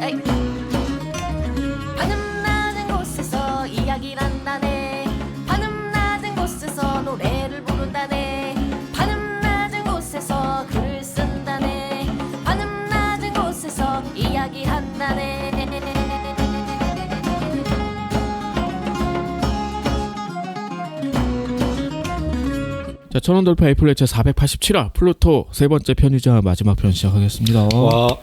에이. 하늘 낮은 곳에서 이야기를 한다네. 하늘 낮은 곳에서 노래를 부른다네. 하늘 낮은 곳에서 글을 쓴다네. 하늘 낮은 곳에서 이야기한다네. 자, 천원 돌파 에이플 제 487화 플루토 세 번째 편이자 마지막 편 시작하겠습니다. 와,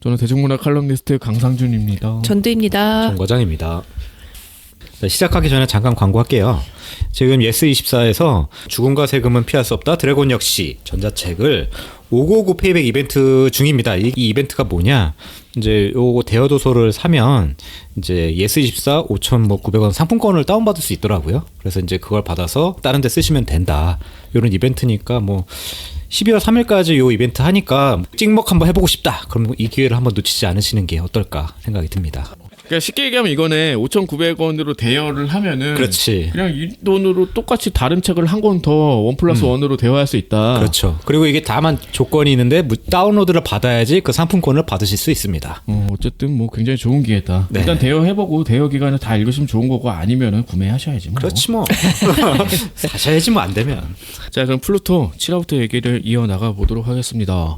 저는 대중문화 칼럼니스트 강상준입니다. 전두입니다. 정과장입니다. 자, 시작하기 전에 잠깐 광고할게요. 지금 예스24에서 죽음과 세금은 피할 수 없다 드래곤 역시 전자책을 599 페이백 이벤트 중입니다. 이 이벤트가 뭐냐? 이제 요거 대여도서를 사면 이제 예스24 5,900원 상품권을 다운받을 수 있더라고요. 그래서 이제 그걸 받아서 다른 데 쓰시면 된다. 요런 이벤트니까 뭐 12월 3일까지 요 이벤트 하니까 찍먹 한번 해보고 싶다. 그럼 이 기회를 한번 놓치지 않으시는 게 어떨까 생각이 듭니다. 그러니까 쉽게 얘기하면 이거네 5,900원으로 대여를 하면은 그렇지. 그냥 이 돈으로 똑같이 다른 책을 한 권 더 원 플러스 원으로 대여할 수 있다. 그렇죠. 그리고 이게 다만 조건이 있는데 다운로드를 받아야지 그 상품권을 받으실 수 있습니다. 어쨌든 뭐 굉장히 좋은 기회다. 네. 일단 대여해보고 대여 기간에 다 읽으시면 좋은 거고 아니면은 구매하셔야지 뭐. 그렇지 뭐. 사셔야지 뭐 안 되면. 자, 그럼 플루토 7화부터 얘기를 이어나가 보도록 하겠습니다.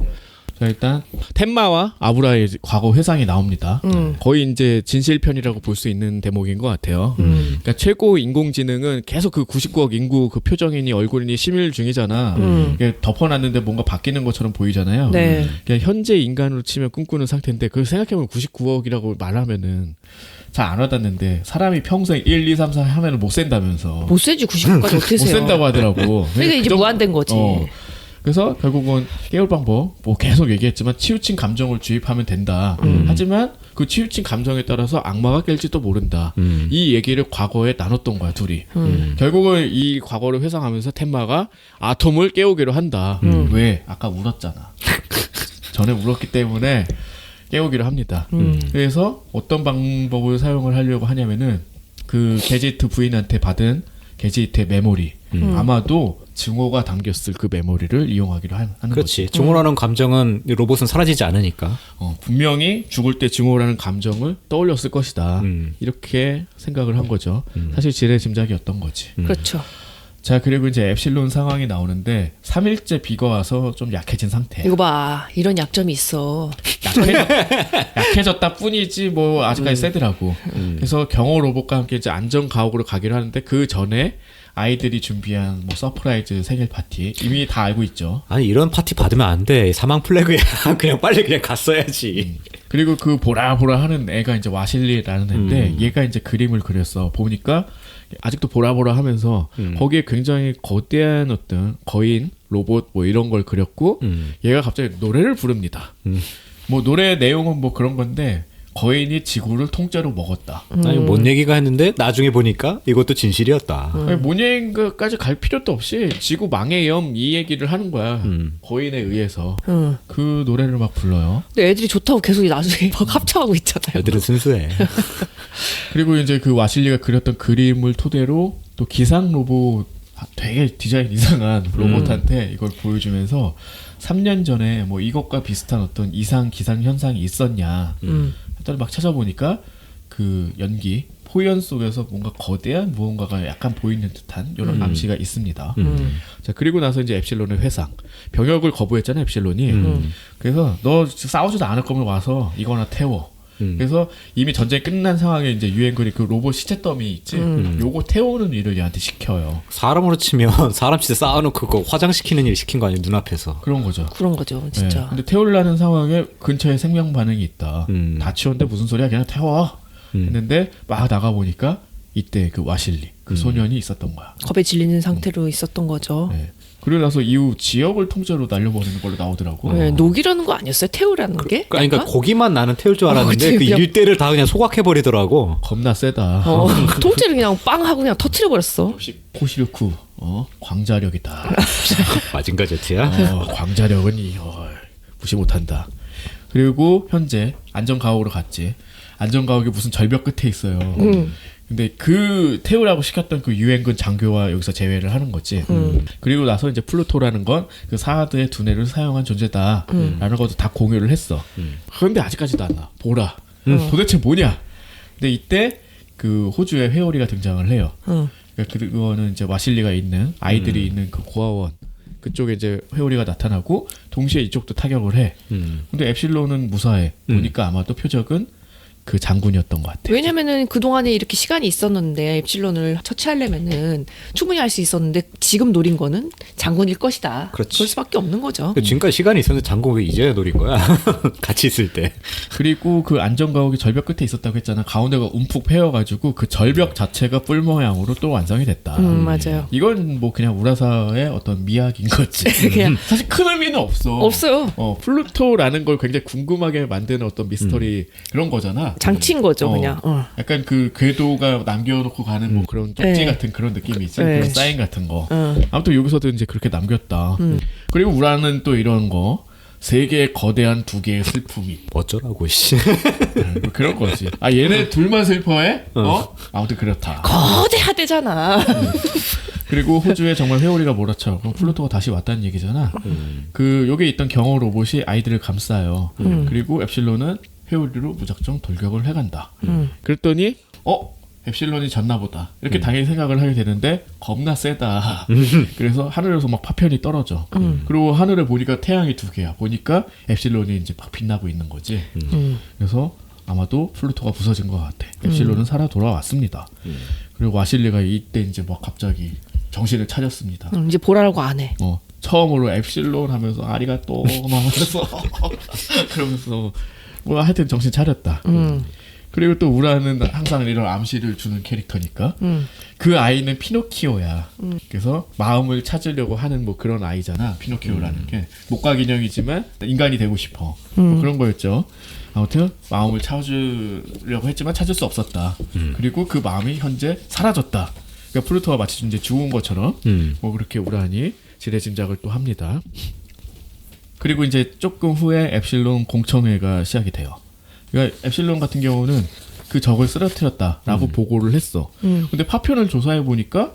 자, 일단 텐마와 아브라의 과거 회상이 나옵니다. 거의 이제 진실편이라고 볼 수 있는 대목인 것 같아요. 그러니까 최고 인공지능은 계속 그 99억 인구 그 표정이니 얼굴이니 심일 중이잖아. 이게 덮어놨는데 뭔가 바뀌는 것처럼 보이잖아요. 네. 그러니까 현재 인간으로 치면 꿈꾸는 상태인데 그걸 생각해보면 99억이라고 말하면은 잘 안 와닿는데 사람이 평생 1, 2, 3, 4 하면 못 센다면서. 못 세지 90까지 어떻게 못 세요? 센다고 하더라고. 그러니까 이제 무한된 거지. 그래서 결국은 깨울 방법 뭐 계속 얘기했지만 치우친 감정을 주입하면 된다. 하지만 그 치우친 감정에 따라서 악마가 깰지도 모른다. 이 얘기를 과거에 나눴던 거야 둘이. 결국은 이 과거를 회상하면서 텐마가 아톰을 깨우기로 한다. 왜? 아까 울었잖아. 전에 울었기 때문에 깨우기로 합니다. 그래서 어떤 방법을 사용을 하려고 하냐면은 그 게지트 부인한테 받은 게지트의 메모리 아마도 증오가 담겼을 그 메모리를 이용하기로 하는 그렇지. 거지. 증오라는 감정은 로봇은 사라지지 않으니까. 분명히 죽을 때 증오라는 감정을 떠올렸을 것이다. 이렇게 생각을 한 거죠. 사실 지레짐작이었던 거지. 그렇죠. 자, 그리고 이제 엡실론 상황이 나오는데 3일째 비가 와서 좀 약해진 상태. 이거 봐. 이런 약점이 있어. 약해졌다 뿐이지 뭐 아직까지 세더라고. 그래서 경호 로봇과 함께 이제 안전 가옥으로 가기로 하는데 그 전에 아이들이 준비한 뭐 서프라이즈 생일 파티 이미 다 알고 있죠. 아니 이런 파티 받으면 안 돼. 사망 플래그야. 그냥 빨리 그냥 갔어야지. 그리고 그 보라보라 하는 애가 이제 와실리라는 애인데 얘가 이제 그림을 그렸어. 보니까 아직도 보라보라 하면서 거기에 굉장히 거대한 어떤 거인 로봇 뭐 이런 걸 그렸고 얘가 갑자기 노래를 부릅니다. 뭐 노래 내용은 뭐 그런 건데 거인이 지구를 통째로 먹었다. 아니 뭔 얘기가 했는데 나중에 보니까 이것도 진실이었다. 아니, 뭔 얘기까지 갈 필요도 없이 지구 망해염 이 얘기를 하는 거야. 거인에 의해서 그 노래를 막 불러요. 근데 애들이 좋다고 계속 나중에 막 합창하고 있잖아요. 애들은 순수해. 그리고 이제 그 와실리가 그렸던 그림을 토대로 또 기상 로봇 되게 디자인 이상한 로봇한테 이걸 보여주면서 3년 전에 뭐 이것과 비슷한 어떤 이상 기상 현상이 있었냐 했더니 막 찾아보니까 그 연기 포연 속에서 뭔가 거대한 무언가가 약간 보이는 듯한 이런 암시가 있습니다. 자, 그리고 나서 이제 엡실론의 회상 병역을 거부했잖아요 엡실론이. 그래서 너 싸우지도 않을 거면 와서 이거나 태워. 그래서 이미 전쟁이 끝난 상황에 이제 유엔글이 그 로봇 시체 더미 있지. 요거 태우는 일을 얘한테 시켜요. 사람으로 치면 사람 진짜 쌓아놓고 그거 화장시키는 일 시킨 거 아니에요 눈앞에서. 그런 거죠. 그런 거죠, 진짜. 네. 근데 태우려는 상황에 근처에 생명 반응이 있다. 다 치웠는데 무슨 소리야? 그냥 태워. 했는데 막 나가 보니까 이때 그 와실리 그 소년이 있었던 거야. 겁에 질리는 상태로 있었던 거죠. 네. 그러고 나서 이후 지역을 통째로 날려버리는 걸로 나오더라고. 네, 녹이라는 거 아니었어요? 태우라는 게? 그러니까 약간? 거기만 나는 태울 줄 알았는데 그치, 그 그냥- 일대를 다 그냥 소각해버리더라고. 겁나 세다. 통째로 그냥 빵 하고 그냥 터트려 버렸어. 코시르쿠 광자력이다. 마징가 제트야. 광자력은 무시 못한다. 그리고 현재 안전가옥으로 갔지. 안전가옥이 무슨 절벽 끝에 있어요. 근데 그 태우라고 시켰던 그 유엔군 장교와 여기서 재회를 하는 거지. 그리고 나서 이제 플루토라는 건 그 사하드의 두뇌를 사용한 존재다라는 것도 다 공유를 했어. 그런데 아직까지도 안 나. 보라. 도대체 뭐냐? 근데 이때 그 호주의 회오리가 등장을 해요. 그러니까 그거는 이제 와실리가 있는 아이들이 있는 그 고아원 그쪽에 이제 회오리가 나타나고 동시에 이쪽도 타격을 해. 근데 엡실론은 무사해. 보니까 아마도 표적은 그 장군이었던 것 같아. 왜냐면은 그동안에 이렇게 시간이 있었는데 엡실론을 처치하려면은 충분히 할 수 있었는데 지금 노린 거는 장군일 것이다. 그렇지. 그럴 수밖에 없는 거죠. 지금까지 시간이 있었는데 장군 왜 이제야 노린 거야? 같이 있을 때. 그리고 그 안전가옥이 절벽 끝에 있었다고 했잖아. 가운데가 움푹 패여가지고 그 절벽 자체가 뿔 모양으로 또 완성이 됐다. 맞아요. 이건 뭐 그냥 우라사의 어떤 미학인 거지. 그냥 사실 큰 의미는 없어. 없어요. 플루토라는 걸 굉장히 궁금하게 만드는 어떤 미스터리 그런 거잖아. 장치인 거죠, 그냥. 약간 그 궤도가 남겨놓고 가는 뭐 그런 쪽지 네. 같은 그런 느낌이지. 네. 그런 사인 같은 거. 아무튼 여기서도 이제 그렇게 남겼다. 그리고 우라는 또 이런 거. 세 개의 거대한 두 개의 슬픔이. 어쩌라고 씨. 뭐 그런 거지. 아 얘네 둘만 슬퍼해? 아무튼 그렇다. 거대하대잖아. 그리고 호주에 정말 회오리가 몰아쳐. 그럼 플루토가 다시 왔다는 얘기잖아. 그 여기 있던 경호 로봇이 아이들을 감싸요. 그리고 엡실론은 회오리로 무작정 돌격을 해간다. 그랬더니 엡실론이 졌나 보다. 이렇게 당연히 생각을 하게 되는데 겁나 세다. 그래서 하늘에서 막 파편이 떨어져. 그리고 하늘에 보니까 태양이 두 개야. 보니까 엡실론이 이제 막 빛나고 있는 거지. 그래서 아마도 플루토가 부서진 것 같아. 엡실론은 살아 돌아왔습니다. 그리고 와실리가 이때 이제 막 갑자기 정신을 차렸습니다. 이제 보라라고 안 해. 처음으로 엡실론 하면서 아리가또 막 하면서 그러면서 뭐 하여튼 정신 차렸다. 그리고 또 우라는 항상 이런 암시를 주는 캐릭터니까 그 아이는 피노키오야. 그래서 마음을 찾으려고 하는 뭐 그런 아이잖아. 피노키오라는 게 목각 인형이지만 인간이 되고 싶어. 뭐 그런 거였죠. 아무튼 마음을 찾으려고 했지만 찾을 수 없었다. 그리고 그 마음이 현재 사라졌다. 그러니까 플루토가 마치 이제 죽은 것처럼 뭐 그렇게 우란이 지레짐작을 또 합니다. 그리고 이제 조금 후에 엡실론 공청회가 시작이 돼요. 그러니까 엡실론 같은 경우는 그 적을 쓰러뜨렸다라고 보고를 했어. 근데 파편을 조사해 보니까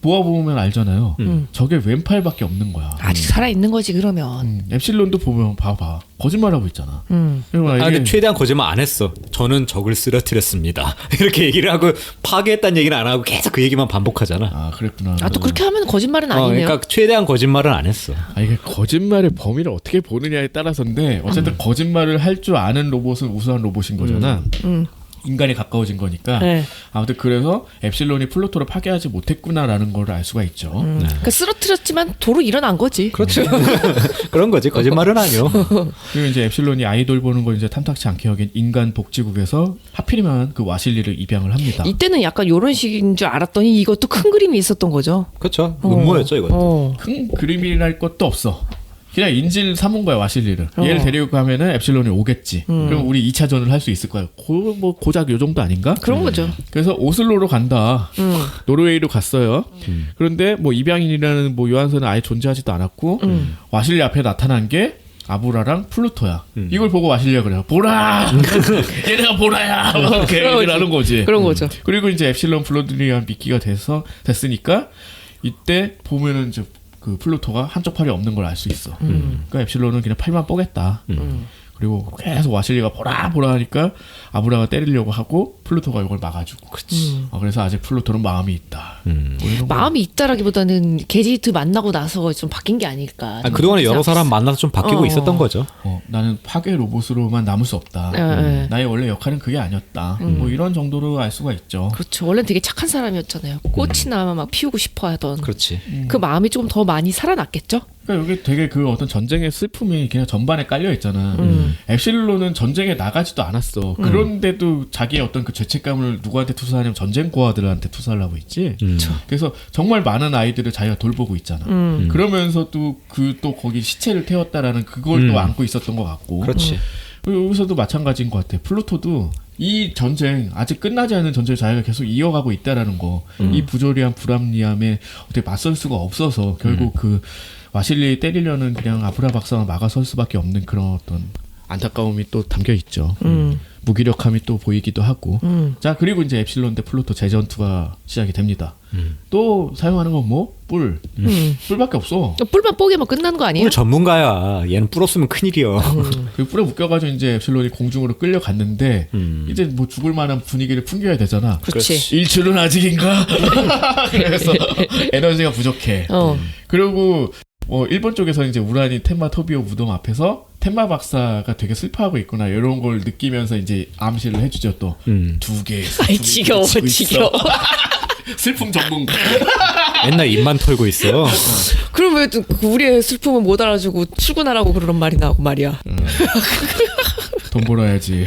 모아보면 알잖아요. 저게 왼팔밖에 없는 거야. 아직 살아있는 거지, 그러면. 엡실론도 보면 봐봐. 거짓말하고 있잖아. 근데 최대한 거짓말 안 했어. 저는 적을 쓰러뜨렸습니다. 이렇게 얘기를 하고 파괴했다는 얘기는 안 하고 계속 그 얘기만 반복하잖아. 아 그랬구나. 또 그렇게 하면 거짓말은 아니네요. 그러니까 최대한 거짓말은 안 했어. 이게 거짓말의 범위를 어떻게 보느냐에 따라서인데 어쨌든 거짓말을 할 줄 아는 로봇은 우수한 로봇인 거잖아. 인간이 가까워진 거니까. 네. 아무튼 그래서 엡실론이 플루토를 파괴하지 못했구나라는 걸 알 수가 있죠. 그러니까 쓰러뜨렸지만 도로 일어난 거지. 그렇죠. 그런 거지. 거짓말은 아니요. 그리고 이제 엡실론이 아이돌 보는 걸 이제 탐탁치 않게 여긴 인간 복지국에서 하필이면 그 와실리를 입양을 합니다. 이때는 약간 요런 식인 줄 알았더니 이것도 큰 그림이 있었던 거죠. 그렇죠. 음모였죠 이것도. 큰 그림이랄 것도 없어. 그냥 인질 삼은 거야 와실리를. 얘를 데리고 가면은 엡실론이 오겠지. 그럼 우리 2차전을 할 수 있을 거야. 뭐 고작 요 정도 아닌가? 그런 거죠. 그래서 오슬로로 간다. 노르웨이로 갔어요. 그런데 뭐 입양인이라는 뭐 요한서는 아예 존재하지도 않았고 와실리 앞에 나타난 게 아브라랑 플루토야. 이걸 보고 와실리가 그래요. 보라! 얘네가 보라야! 막 이렇게 얘기를 하는 거지. 그런 거죠. 그리고 이제 엡실론 블러드리안 미끼가 됐으니까 이때 보면은 이제 그 플루토가 한쪽 팔이 없는 걸 알 수 있어. 그러니까 엡실론은 그냥 팔만 뽀겠다. 그리고 계속 와실리가 보라 하니까 아브라가 때리려고 하고 플루토가 이걸 막아주고. 그래서 아직 플루토는 마음이 있다. 뭐 이런 거. 마음이 있다라기보다는 게지트 만나고 나서 좀 바뀐 게 아닐까. 그동안에 여러 사람 만나서 좀 바뀌고 있었던 거죠. 나는 파괴 로봇으로만 남을 수 없다. 나의 원래 역할은 그게 아니었다. 뭐 이런 정도로 알 수가 있죠. 그렇죠. 원래는 되게 착한 사람이었잖아요. 꽃이나 막 피우고 싶어 하던. 그렇지. 그 마음이 조금 더 많이 살아났겠죠? 그러니까 여기 되게 그 어떤 전쟁의 슬픔이 그냥 전반에 깔려 있잖아. 엡실론은 전쟁에 나가지도 않았어. 그런데도 자기의 어떤 그 죄책감을 누구한테 투사하냐면 전쟁 고아들한테 투사를 하고 있지. 그래서 정말 많은 아이들을 자기가 돌보고 있잖아. 그러면서도 그 또 거기 시체를 태웠다라는 그걸 또 안고 있었던 것 같고. 그렇지. 그리고 여기서도 마찬가지인 것 같아. 플루토도 이 전쟁 아직 끝나지 않은 전쟁을 자기가 계속 이어가고 있다라는 거. 이 부조리한 불합리함에 어떻게 맞설 수가 없어서 결국 그 와실리 때리려는 그냥 아브라 박사가 막아설 수밖에 없는 그런 어떤 안타까움이 또 담겨 있죠. 무기력함이 또 보이기도 하고. 자, 그리고 이제 엡실론 대 플루토 재전투가 시작이 됩니다. 또 사용하는 건 뭐? 뿔. 뿔밖에 없어. 뿔만 뽀개면 끝나는 거 아니에요? 뿔 전문가야. 얘는 뿔 없으면 큰일이야. 그 뿔에 묶여가지고 이제 엡실론이 공중으로 끌려갔는데 이제 뭐 죽을 만한 분위기를 풍겨야 되잖아. 그렇지. 일출은 아직인가? 그래서 에너지가 부족해. 그리고 일본 쪽에서 이제 우라니 텐마 토비오 무덤 앞에서 텐마 박사가 되게 슬퍼하고 있구나 이런 걸 느끼면서 이제 암시를 해주죠 또. 두 개. 아이 지겨워 지겨워. 슬픔 전문가. 맨날 입만 털고 있어. 그럼 왜 또 우리의 슬픔을 못 알아주고 출근하라고 그런 말이 나오고 말이야. 돈 벌어야지.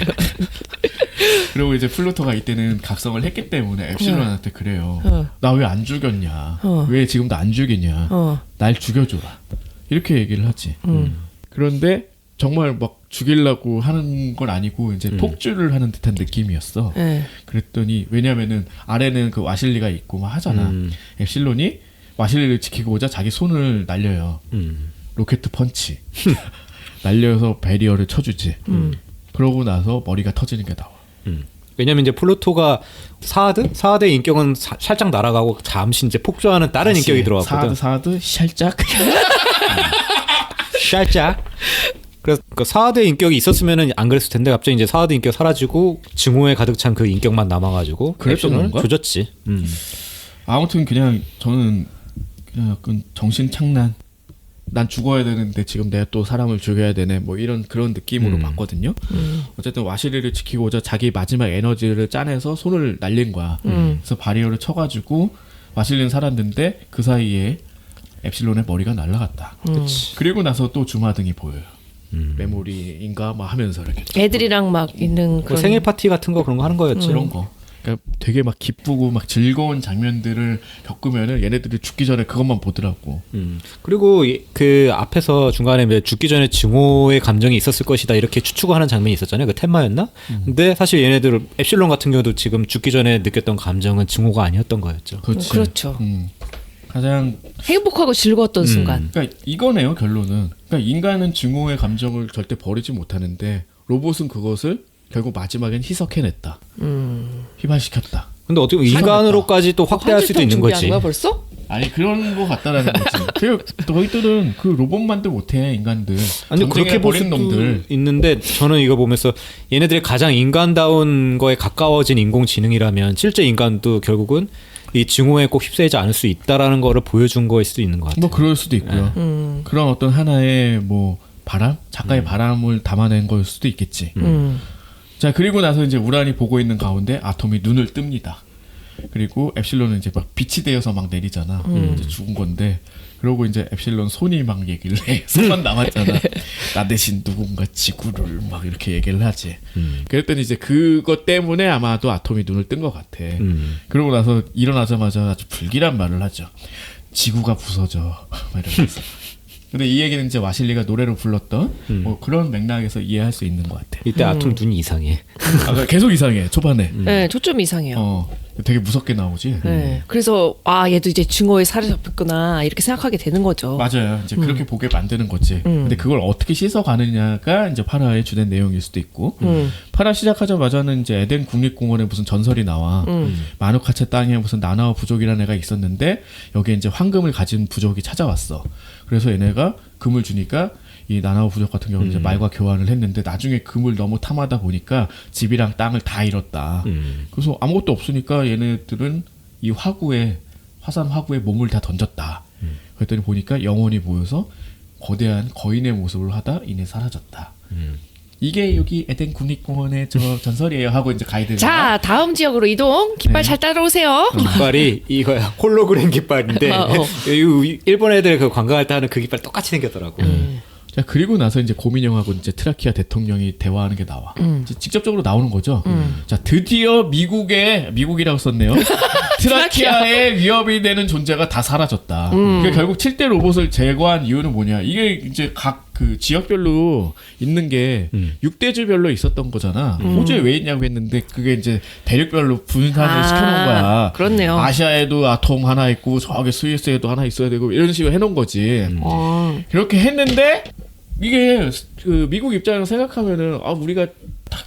그리고 이제 플루토가 이때는 각성을 했기 때문에 엡실론한테 그래요. 나 왜 안 죽였냐? 왜 지금도 안 죽이냐? 날 죽여줘라. 이렇게 얘기를 하지. 그런데 정말 막 죽이려고 하는 건 아니고 이제 폭주를 하는 듯한 느낌이었어. 그랬더니 왜냐면은 아래는 그 와실리가 있고 막 하잖아. 엡실론이 와실리를 지키고자 자기 손을 날려요. 로켓 펀치. 날려서 베리어를 쳐주지. 그러고 나서 머리가 터지는 게 나와. 왜냐면 이제 플루토가 사하드의 인격은 살짝 날아가고 잠시 이제 폭주하는 다른 인격이 들어왔거든. 사하드 살짝. 살짝. 그래서 그 사하드의 인격이 있었으면은 안 그랬을 텐데 갑자기 이제 사하드 인격 사라지고 증오에 가득 찬 그 인격만 남아가지고 그랬던 건가? 조졌지. 아무튼 그냥 저는 그냥 약간 정신 착란. 난 죽어야 되는데 지금 내가 또 사람을 죽여야 되네 뭐 이런 그런 느낌으로 봤거든요. 어쨌든 와시리를 지키고자 자기 마지막 에너지를 짜내서 손을 날린 거야. 그래서 바리어를 쳐가지고 와실리는 살았는데 그 사이에 엡실론의 머리가 날아갔다. 그리고 나서 또 주마등이 보여요. 메모리인가 막 하면서 이렇게 애들이랑 막 있는 그 그런 생일 파티 같은 거 그런 거 하는 거였지. 그런 거. 그러니까 되게 막 기쁘고 막 즐거운 장면들을 겪으면은 얘네들이 죽기 전에 그것만 보더라고. 그리고 그 앞에서 중간에 이제 죽기 전에 증오의 감정이 있었을 것이다 이렇게 추측하는 장면이 있었잖아요. 그 텐마였나? 근데 사실 얘네들 엡실론 같은 경우도 지금 죽기 전에 느꼈던 감정은 증오가 아니었던 거였죠. 그렇지. 그렇죠. 가장 행복하고 즐거웠던 순간. 그러니까 이거네요 결론은. 그러니까 인간은 증오의 감정을 절대 버리지 못하는데 로봇은 그것을 결국 마지막엔 희석해냈다. 휘발시켰다. 근데 어떻게 보면 인간으로까지 또 확대할 수도 있는 거지. 준비한 거야 벌써? 아니 그런 거 같다라는 거지. 그 너희들은 그 로봇만들 못해 인간들. 아니 그렇게 볼 수도 놈들. 있는데 저는 이거 보면서 얘네들이 가장 인간다운 거에 가까워진 인공지능이라면 실제 인간도 결국은 이 증오에 꼭 휩싸이지 않을 수 있다라는 거를 보여준 거일 수도 있는 것 같아요. 뭐 그럴 수도 있고요. 그런 어떤 하나의 뭐 바람, 작가의 바람을 담아낸 걸 수도 있겠지. 자 그리고 나서 이제 우란이 보고 있는 가운데 아톰이 눈을 뜹니다. 그리고 엡실론은 이제 막 빛이 되어서 막 내리잖아. 이제 죽은 건데 그러고 이제 엡실론 손이 막 얘기를 해. 손만 남았잖아. 나 대신 누군가 지구를 막 이렇게 얘기를 하지. 그랬더니 이제 그것 때문에 아마도 아톰이 눈을 뜬 것 같아. 그러고 나서 일어나자마자 아주 불길한 말을 하죠. 지구가 부서져. 막 이러면서. 근데 이 얘기는 이제 와실리가 노래로 불렀던 뭐 그런 맥락에서 이해할 수 있는 것 같아. 이때 아톰 눈이 이상해. 계속 이상해 초반에. 네, 초점 이상해요. 되게 무섭게 나오지. 네, 그래서 얘도 이제 증오에 사로잡혔구나 이렇게 생각하게 되는 거죠. 맞아요. 이제 그렇게 보게 만드는 거지. 근데 그걸 어떻게 씻어가느냐가 이제 파라의 주된 내용일 수도 있고. 파라 시작하자마자는 이제 에덴 국립공원에 무슨 전설이 나와. 마누카체 땅에 무슨 나나와 부족이라는 애가 있었는데 여기에 이제 황금을 가진 부족이 찾아왔어. 그래서 얘네가 금을 주니까 이 나나와 부족 같은 경우는 이제 말과 교환을 했는데 나중에 금을 너무 탐하다 보니까 집이랑 땅을 다 잃었다. 그래서 아무것도 없으니까 얘네들은 이 화산 화구에 몸을 다 던졌다. 그랬더니 보니까 영혼이 모여서 거대한 거인의 모습을 하다 이내 사라졌다. 이게 여기 에덴 국립공원의 저 전설이에요 하고 이제 가이드가 자, 다음 지역으로 이동. 깃발 잘 따라오세요. 깃발이 이거야 홀로그램 깃발인데 일본 애들 그 관광할 때 하는 그 깃발 똑같이 생겼더라고. 자 그리고 나서 이제 고민형하고 이제 트라키아 대통령이 대화하는 게 나와. 이제 직접적으로 나오는 거죠. 자 드디어 미국이라고 썼네요. 트라키아의 위협이 되는 존재가 다 사라졌다. 그러니까 결국 7대 로봇을 제거한 이유는 뭐냐? 이게 이제 각 그 지역별로 있는 게 6대주별로 있었던 거잖아. 호주에 왜 있냐고 했는데 그게 이제 대륙별로 분산을 시켜놓은 거야. 그렇네요. 아시아에도 아톰 하나 있고 저기 스위스에도 하나 있어야 되고 이런 식으로 해놓은 거지. 그렇게 했는데 이게 그 미국 입장에서 생각하면은 우리가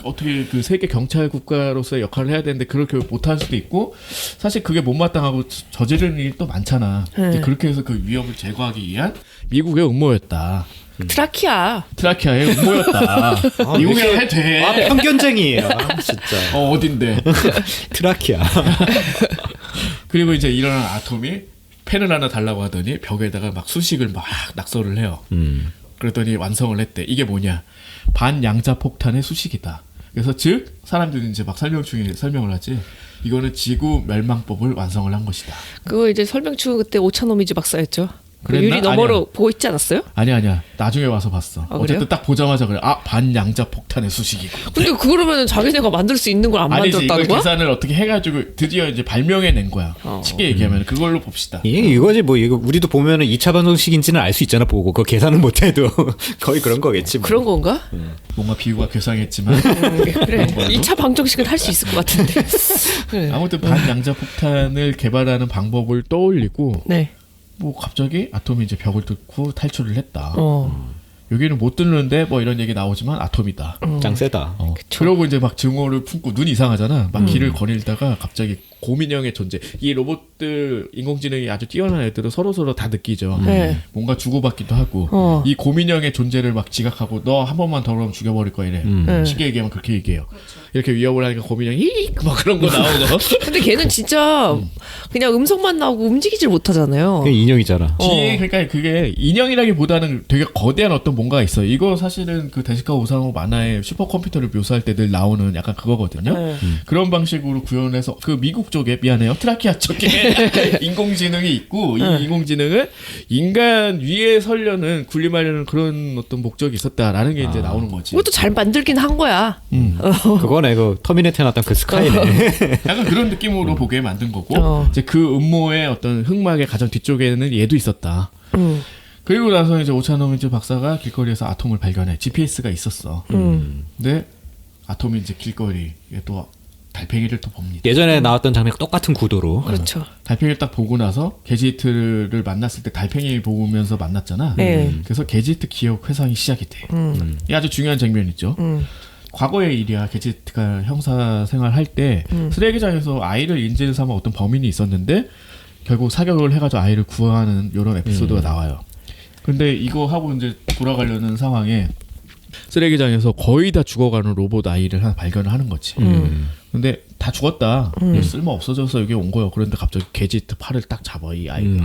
어떻게 그 세계 경찰 국가로서의 역할을 해야 되는데 그렇게 못할 수도 있고 사실 그게 못마땅하고 저지르는 일이 또 많잖아. 이제 그렇게 해서 그 위협을 제거하기 위한 미국의 음모였다. 트라키아의 음모였다. 미국이랑 해도 돼. 편견쟁이에요. 진짜. 어딘데? 트라키아. 그리고 이제 일어난 아톰이 펜을 하나 달라고 하더니 벽에다가 막 수식을 막 낙서를 해요. 그랬더니 완성을 했대. 이게 뭐냐? 반양자 폭탄의 수식이다. 그래서 즉 사람들이 이제 막 설명 중에 설명을 하지. 이거는 지구 멸망법을 완성을 한 것이다. 그거 이제 설명충 그때 오차노미즈 박사였죠. 그 그랬나? 유리 너머로 아니야. 보고 있지 않았어요? 아니야. 나중에 와서 봤어. 아, 어쨌든 그래요? 딱 보자마자 그래. 반양자 폭탄의 수식이고. 근데 그러면 자기네가 만들 수 있는 걸 안 아니지. 이걸 만들었다는 거야? 계산을 어떻게 해가지고 드디어 이제 발명해낸 거야. 쉽게 얘기하면 그걸로 봅시다. 이거지 뭐 이거 우리도 보면은 2차 방정식인지는 알 수 있잖아 보고 그거 계산을 못해도 거의 그런 거겠지. 뭐. 그런 건가? 뭔가 비유가 괴상했지만 그래. 2차 방정식은 할 수 있을 것 같은데. 그래. 아무튼 반양자 폭탄을 개발하는 방법을 떠올리고 네. 뭐 갑자기 아톰이 이제 벽을 뚫고 탈출을 했다. 어. 여기는 못 뚫는데 뭐 이런 얘기 나오지만 아톰이다. 짱 세다. 그러고 이제 막 증오를 품고 눈 이상하잖아. 막 길을 거닐다가 갑자기 고민형의 존재. 이 로봇들 인공지능이 아주 뛰어난 애들은 서로 다 느끼죠. 네. 뭔가 주고받기도 하고 이 고민형의 존재를 막 지각하고 너 한 번만 더 그러면 죽여버릴 거야 이래. 쉽게 얘기하면 그렇게 얘기해요. 이렇게 위협을 하니까 고민형이 막 그런 거 나오고. 근데 걔는 진짜 그냥 음성만 나오고 움직이질 못하잖아요. 그게 인형이잖아. 뒤에 그러니까 그게 인형이라기보다는 되게 거대한 어떤 뭔가가 있어요. 이거 사실은 그 데스카 오사무 만화의 슈퍼컴퓨터를 묘사할 때 늘 나오는 약간 그거거든요. 그런 방식으로 구현해서 그 미국 쪽에 미안해요. 트라키아 쪽에 인공지능이 있고 이 인공지능은 인간 위에 서려는 군림하려는 그런 어떤 목적이 있었다라는 게 이제 나오는 거지. 그것도 잘 만들긴 한 거야. 그거네 그 터미네이터에 나왔던 그 스카이네. 약간 그런 느낌으로 보게 만든 거고 이제 그 음모의 어떤 흑막의 가장 뒤쪽에는 얘도 있었다. 그리고 나서 이제 오차노미즈 박사가 길거리에서 아톰을 발견해. GPS가 있었어. 근데 아톰이 이제 길거리에 또 달팽이를 또 봅니다. 예전에 나왔던 장면과 똑같은 구도로. 그렇죠. 달팽이를 딱 보고 나서 게지트를 만났을 때 달팽이 보면서 만났잖아. 네. 그래서 게지트 기억 회상이 시작이 돼. 이게 아주 중요한 장면이죠. 과거의 일이야. 게지트가 형사 생활할 때 쓰레기장에서 아이를 인질 삼아 어떤 범인이 있었는데 결국 사격을 해가지고 아이를 구하는 이런 에피소드가 나와요. 근데 이거 하고 이제 돌아가려는 상황에 쓰레기장에서 거의 다 죽어가는 로봇 아이를 하나 발견을 하는 거지. 근데 다 죽었다. 쓸모 없어져서 여기 온 거예요. 그런데 갑자기 게지트 팔을 딱 잡아 이 아이가.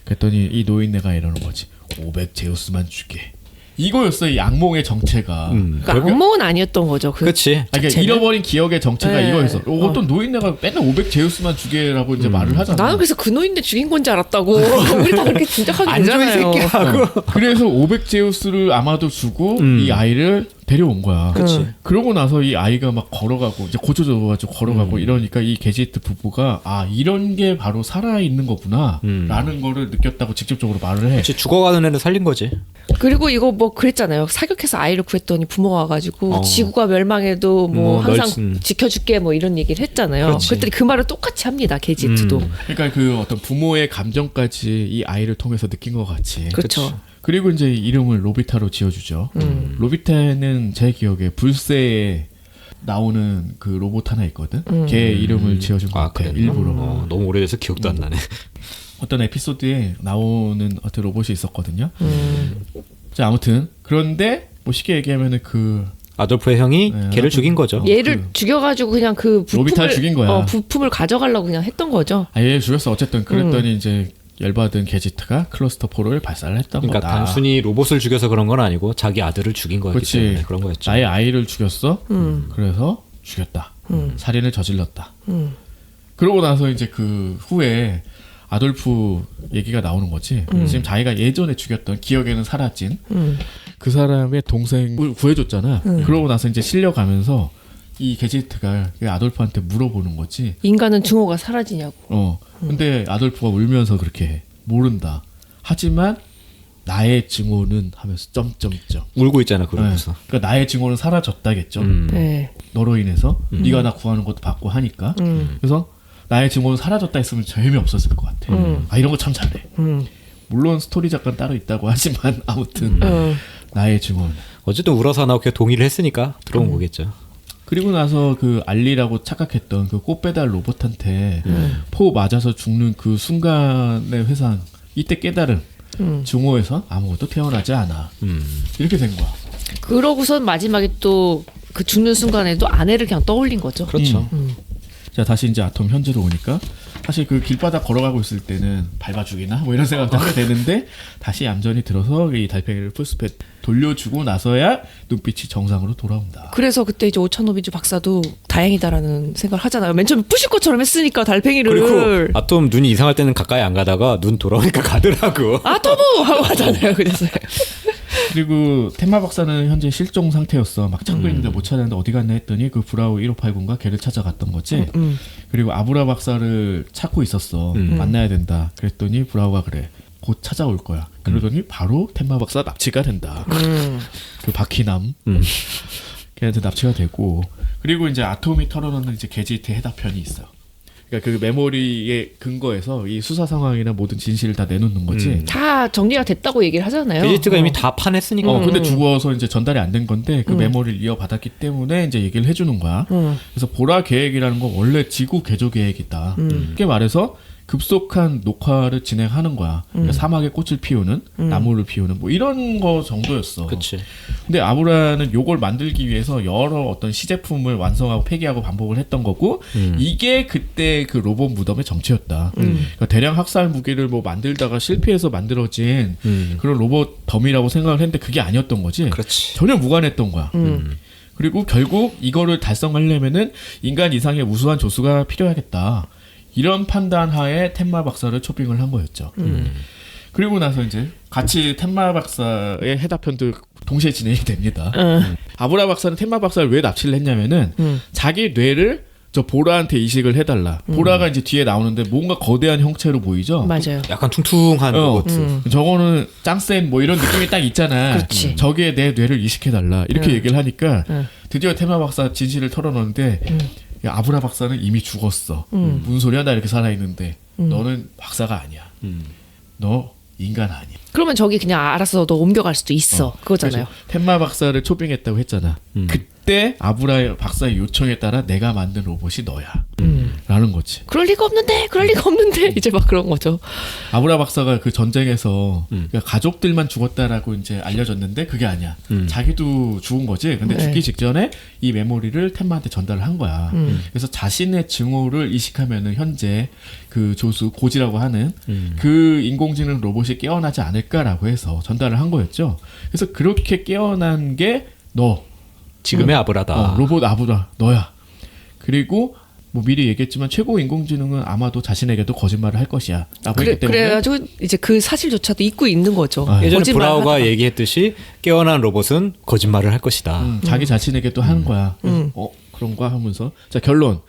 그랬더니 이 노인네가 이러는 거지. 500 제우스만 주게. 이거였어 이 악몽의 정체가. 그러니까 악몽은 아니었던 거죠. 그렇지. 아니, 그러니까 자체는? 잃어버린 기억의 정체가 네. 이거였어. 어떤 노인네가 맨날 500 제우스만 주게라고 이제 말을 하잖아. 나는 그래서 그 노인네 죽인 건지 알았다고. 우리 다 그렇게 짐작하게 안 좋은 되잖아요. 새끼하고. 그래서 500 제우스를 아마도 주고 이 아이를 데려온 거야. 그치. 그러고 나서 이 아이가 막 걸어가고 이제 고쳐져가지고 걸어가고 이러니까 이 게지트 부부가 아 이런 게 바로 살아 있는 거구나 라는 거를 느꼈다고 직접적으로 말을 해. 그치, 죽어가는 애를 살린 거지. 그리고 이거 뭐 그랬잖아요. 사격해서 아이를 구했더니 부모가 와가지고 지구가 멸망해도 뭐 항상 지켜줄게 뭐 이런 얘기를 했잖아요. 그렇지. 그랬더니 그 말을 똑같이 합니다. 게지트도. 그러니까 그 어떤 부모의 감정까지 이 아이를 통해서 느낀 것 같이. 그렇죠. 그리고 이제 이름을 로비타로 지어주죠. 로비타는 제 기억에 불새에 나오는 그 로봇 하나 있거든. 걔 이름을 지어준 것 같아. 그랬나? 일부러. 너무 오래돼서 기억도 안 나네. 어떤 에피소드에 나오는 어떤 로봇이 있었거든요. 자 아무튼 그런데 뭐 쉽게 얘기하면은 그 아돌프의 형이 네, 걔를 죽인 거죠. 얘를 죽여가지고 그냥 그 로비타를 부품을 죽인 거야. 부품을 가져가려고 그냥 했던 거죠. 아예 죽였어. 어쨌든 그랬더니 이제 열받은 게지트가 클러스터 4를 발사를 했던 그러니까 거다. 단순히 로봇을 죽여서 그런 건 아니고 자기 아들을 죽인 거였기 그렇지. 때문에 그런 거였죠. 나의 아이를 죽였어. 그래서 죽였다. 살인을 저질렀다. 그러고 나서 이제 그 후에 아돌프 얘기가 나오는 거지. 지금 자기가 예전에 죽였던 기억에는 사라진 그 사람의 동생을 구해줬잖아. 그러고 나서 이제 실려가면서 이 게지트가 아돌프한테 물어보는 거지. 인간은 증오가 사라지냐고. 근데 아돌프가 울면서 그렇게 해. 모른다. 하지만 나의 증오는 하면서 점점점. 울고 있잖아 그러면서. 그러니까 나의 증오는 사라졌다겠죠. 네. 너로 인해서 네가 나 구하는 것도 받고 하니까. 그래서 나의 증오는 사라졌다 했으면 재미없었을 것 같아. 아 이런 거 참 잘해. 물론 스토리 작가는 따로 있다고 하지만 아무튼 나의 증언. 어쨌든 우라사 나오키가 동의를 했으니까 들어온 거겠죠. 그리고 나서 그 알리라고 착각했던 그 꽃배달 로봇한테 포 맞아서 죽는 그 순간의 회상, 이때 깨달음. 증오에서 아무것도 태어나지 않아. 이렇게 된 거야. 그러고선 마지막에 또 그 죽는 순간에도 아내를 그냥 떠올린 거죠. 그렇죠. 자, 다시 이제 아톰 현재로 오니까 사실 그 길바닥 걸어가고 있을 때는 밟아 죽이나 뭐 이런 생각도 하게 되는데 다시 얌전히 들어서 이 달팽이를 풀스펫 돌려주고 나서야 눈빛이 정상으로 돌아온다. 그래서 그때 이제 오차노미즈 박사도 다행이다라는 생각을 하잖아요. 맨 처음에 부실 것처럼 했으니까 달팽이를. 그리고 아톰 눈이 이상할 때는 가까이 안 가다가 눈 돌아오니까 가더라고. 아토무 하고 하잖아요. 그래서 그리고 텐마 박사는 현재 실종 상태였어. 막 찾고 있는데 못 찾았는데 어디 갔나 했더니 그 브라우 1589가 걔를 찾아갔던 거지. 그리고 아브라 박사를 찾고 있었어. 만나야 된다. 그랬더니 브라우가 그래. 곧 찾아올 거야. 그러더니 바로 텐마 박사 납치가 된다. 그 바퀴남. 걔한테 납치가 되고. 그리고 이제 아톰이 털어놓는 이제 게지트 해답편이 있어. 그러니까 그 메모리의 근거에서 이 수사 상황이나 모든 진실을 다 내놓는 거지. 다 정리가 됐다고 얘기를 하잖아요. 게지트가 이미 다 파냈으니까. 근데 죽어서 이제 전달이 안 된 건데 그 메모리를 이어받았기 때문에 이제 얘기를 해주는 거야. 그래서 보라 계획이라는 건 원래 지구 개조 계획이다. 쉽게 말해서 급속한 녹화를 진행하는 거야. 그러니까 사막에 꽃을 피우는, 나무를 피우는 뭐 이런 거 정도였어. 그렇지. 근데 아브라는 요걸 만들기 위해서 여러 어떤 시제품을 완성하고 폐기하고 반복을 했던 거고 이게 그때 그 로봇 무덤의 정체였다. 그러니까 대량 학살 무기를 뭐 만들다가 실패해서 만들어진 그런 로봇 덤이라고 생각을 했는데 그게 아니었던 거지. 그렇지. 전혀 무관했던 거야. 그리고 결국 이거를 달성하려면은 인간 이상의 우수한 조수가 필요하겠다. 이런 판단 하에 텐마 박사를 초빙을 한 거였죠. 그리고 나서 이제 같이 텐마 박사의 해답편도 동시에 진행이 됩니다. 아브라 박사는 텐마 박사를 왜 납치를 했냐면은 자기 뇌를 저 보라한테 이식을 해달라. 보라가 이제 뒤에 나오는데 뭔가 거대한 형체로 보이죠. 맞아요. 약간 퉁퉁한 로봇. 저거는 짱센 뭐 이런 느낌이 딱 있잖아. 그렇지. 저기에 내 뇌를 이식해달라. 이렇게 얘기를 하니까 드디어 텐마 박사 진실을 털어놓는데 야, 아브라 박사는 이미 죽었어. 무슨 소리야? 나 이렇게 살아있는데 너는 박사가 아니야. 너 인간 아니야. 그러면 저기 그냥 알아서 너 옮겨갈 수도 있어. 그거잖아요. 그래서 텐마 박사를 초빙했다고 했잖아. 그때 아브라 박사의 요청에 따라 내가 만든 로봇이 너야. 라는 거지. 그럴 리가 없는데, 그럴 리가 없는데 이제 막 그런 거죠. 아브라 박사가 그 전쟁에서 그러니까 가족들만 죽었다라고 이제 알려졌는데 그게 아니야. 자기도 죽은 거지. 근데 네. 죽기 직전에 이 메모리를 텐마한테 전달을 한 거야. 그래서 자신의 증오를 이식하면은 현재 그 조수 고지라고 하는 그 인공지능 로봇이 깨어나지 않을까라고 해서 전달을 한 거였죠. 그래서 그렇게 깨어난 게 너. 지금의 아브라다. 로봇 아브라 너야. 그리고 뭐 미리 얘기했지만 최고 인공지능은 아마도 자신에게도 거짓말을 할 것이야. 라고 했기 때문에 그래가지고 이제 그 사실조차도 잊고 있는 거죠. 예전에 거짓말 브라우가 하다가. 얘기했듯이 깨어난 로봇은 거짓말을 할 것이다. 자기 자신에게도 하는 거야. 그런가 하면서 자 결론.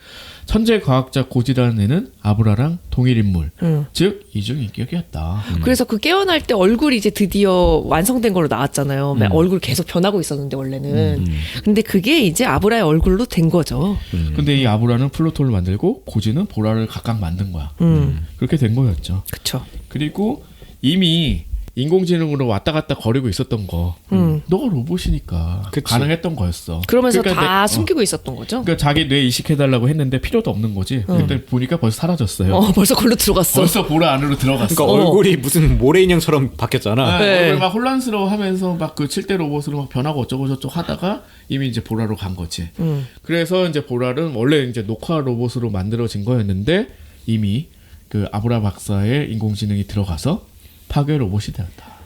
천재 과학자 고지라는 애는 아브라랑 동일 인물. 즉 이중인격이었다. 그래서 그 깨어날 때 얼굴이 이제 드디어 완성된 걸로 나왔잖아요. 얼굴 계속 변하고 있었는데 원래는. 근데 그게 이제 아브라의 얼굴로 된 거죠. 근데 이 아브라는 플루토를 만들고 고지는 보라를 각각 만든 거야. 그렇게 된 거였죠. 그쵸. 그리고 이미 인공지능으로 왔다 갔다 거리고 있었던 거. 너가 로봇이니까 그치. 가능했던 거였어. 그러면서 그러니까 다 숨기고 있었던 거죠. 그러니까 자기 뇌 이식해달라고 했는데 필요도 없는 거지. 근데 보니까 벌써 사라졌어요. 벌써 걸로 들어갔어. 벌써 보라 안으로 들어갔어. 그러니까 얼굴이 무슨 모래 인형처럼 바뀌었잖아. 네. 네. 막 혼란스러워하면서 막 그 7대 로봇으로 막 변하고 어쩌고 저쩌고 하다가 이미 이제 보라로 간 거지. 그래서 이제 보라는 원래 이제 녹화 로봇으로 만들어진 거였는데 이미 그 아브라 박사의 인공지능이 들어가서 파괴 로봇이 되었다.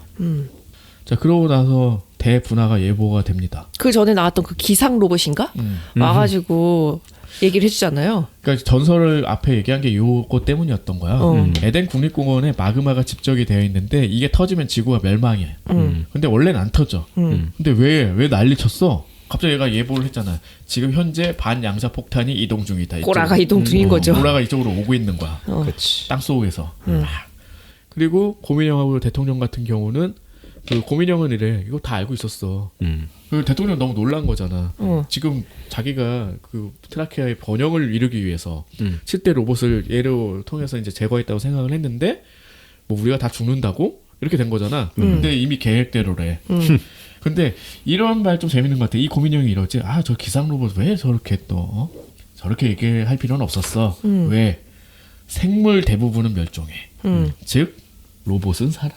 자 그러고 나서 대분화가 예보가 됩니다. 그 전에 나왔던 그 기상 로봇인가? 와가지고 얘기를 해주잖아요. 그러니까 전설을 앞에 얘기한 게 요거 때문이었던 거야. 에덴 국립공원에 마그마가 집적이 되어 있는데 이게 터지면 지구가 멸망해. 근데 원래는 안 터져. 근데 왜 난리쳤어? 갑자기 얘가 예보를 했잖아. 지금 현재 반양자 폭탄이 이동 중이다. 꼬라가 이쪽으로. 이동 중인 거죠. 꼬라가 이쪽으로 오고 있는 거야. 그렇지. 땅 속에서. 그리고 고민형하고 대통령 같은 경우는 그 고민형은 이래. 이거 다 알고 있었어. 그 대통령 너무 놀란 거잖아. 지금 자기가 그 트라키아의 번영을 이루기 위해서 7대 로봇을 얘로 통해서 이제 제거했다고 생각을 했는데 뭐 우리가 다 죽는다고? 이렇게 된 거잖아. 근데 이미 계획대로래. 근데 이런 말 좀 재밌는 것 같아. 이 고민형이 이러지. 아, 저 기상 로봇 왜 저렇게 또 저렇게 얘기할 필요는 없었어. 왜? 생물 대부분은 멸종해. 즉 로봇은 살아.